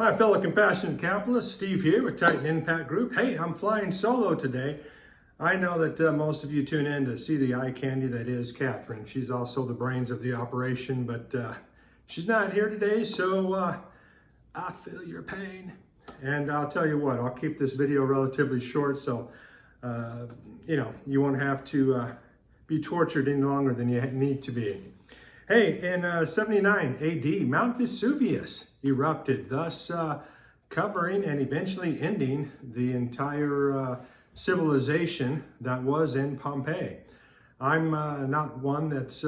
My fellow compassionate capitalists, Steve here with Titan Impact Group. Hey, I'm flying solo today. I know that most of you tune in to see the eye candy that is Catherine. She's also the brains of the operation, but she's not here today, so I feel your pain. And I'll tell you what, I'll keep this video relatively short, so you won't have to be tortured any longer than you need to be. Hey, in 79 AD, Mount Vesuvius erupted, thus covering and eventually ending the entire civilization that was in Pompei. I'm not one that's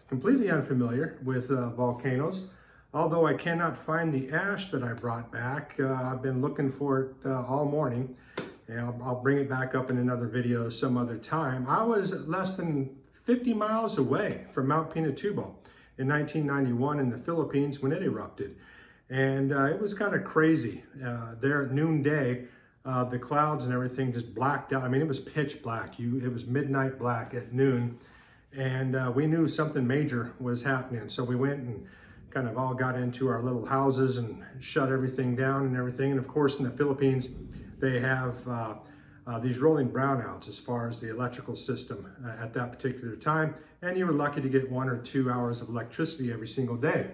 completely unfamiliar with volcanoes, although I cannot find the ash that I brought back. I've been looking for it all morning, and I'll bring it back up in another video some other time. I was less than 50 miles away from Mount Pinatubo in 1991 in the Philippines when it erupted. And it was kind of crazy. There at noonday, the clouds and everything just blacked out. I mean, it was pitch black. It was midnight black at noon. And we knew something major was happening. So we went and kind of all got into our little houses and shut everything down and everything. And of course, in the Philippines, they have these rolling brownouts as far as the electrical system at that particular time. And you were lucky to get 1 or 2 hours of electricity every single day.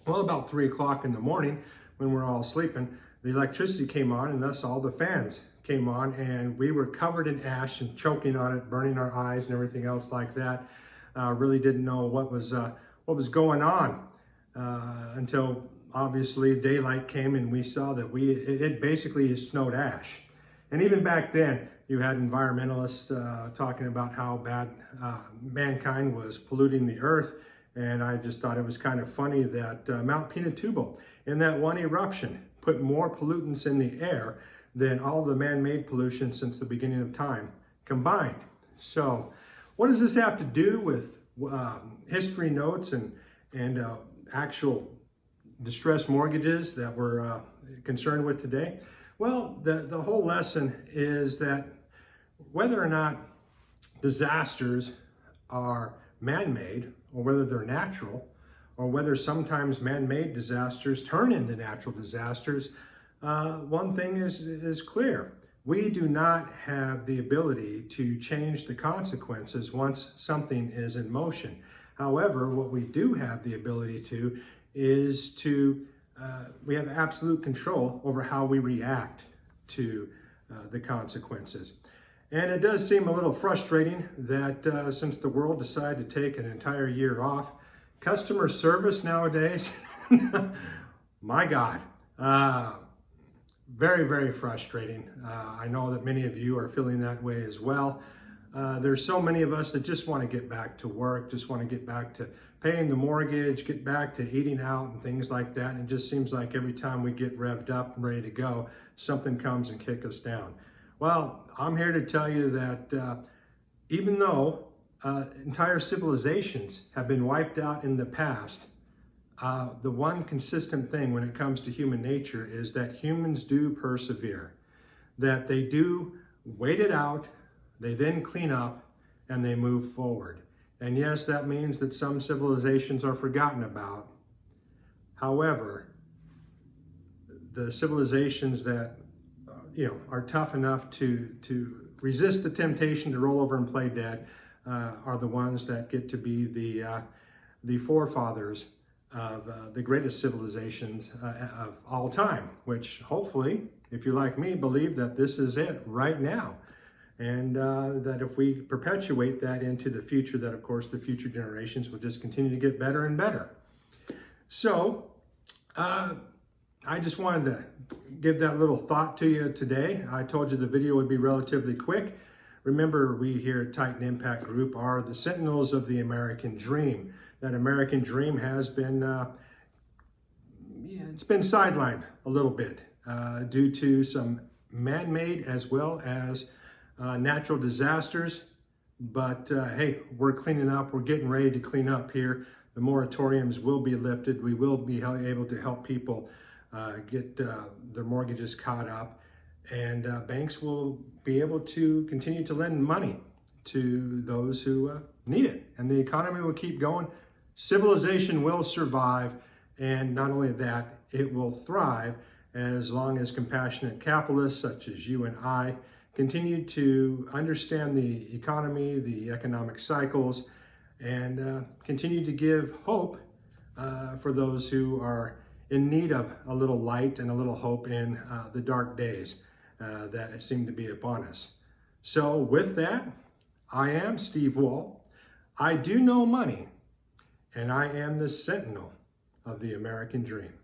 Well, about 3 o'clock in the morning, when we're all sleeping, the electricity came on, and thus all the fans came on, and we were covered in ash and choking on it, burning our eyes and everything else like that. Really didn't know what was going on until obviously daylight came, and we saw that it basically snowed ash. And even back then, you had environmentalists talking about how bad mankind was polluting the earth. And I just thought it was kind of funny that Mount Pinatubo, in that one eruption, put more pollutants in the air than all the man-made pollution since the beginning of time combined. So what does this have to do with history notes and actual distressed mortgages that we're concerned with today? Well, the whole lesson is that whether or not disasters are man-made, or whether they're natural, or whether sometimes man-made disasters turn into natural disasters, one thing is clear. We do not have the ability to change the consequences once something is in motion. However, what we do have the ability to is we have absolute control over how we react to the consequences. And it does seem a little frustrating that since the world decided to take an entire year off, customer service nowadays, my God, very, very frustrating. I know that many of you are feeling that way as well. There's so many of us that just want to get back to work, just want to get back to paying the mortgage, get back to eating out and things like that. And it just seems like every time we get revved up and ready to go, something comes and kicks us down. Well, I'm here to tell you that even though entire civilizations have been wiped out in the past, the one consistent thing when it comes to human nature is that humans do persevere, that they do wait it out, they then clean up, and they move forward. And yes, that means that some civilizations are forgotten about. However, the civilizations that are tough enough to resist the temptation to roll over and play dead are the ones that get to be the forefathers of the greatest civilizations of all time, which hopefully, if you're like me, believe that this is it right now. And that if we perpetuate that into the future, that of course the future generations will just continue to get better and better. So I just wanted to give that little thought to you today. I told you the video would be relatively quick. Remember, we here at Titan Impact Group are the Sentinels of the American Dream. That American dream has been, it's been sidelined a little bit due to some man-made as well as natural disasters. But hey, we're cleaning up. We're getting ready to clean up here. The moratoriums will be lifted. We will be able to help people get their mortgages caught up, and banks will be able to continue to lend money to those who need it, and the economy will keep going. Civilization will survive, and not only that, it will thrive as long as compassionate capitalists such as you and I continue to understand the economy, the economic cycles, and continue to give hope for those who are in need of a little light and a little hope in the dark days that seem to be upon us. So with that, I am Steve Wall. I do know money, and I am the Sentinel of the American dream.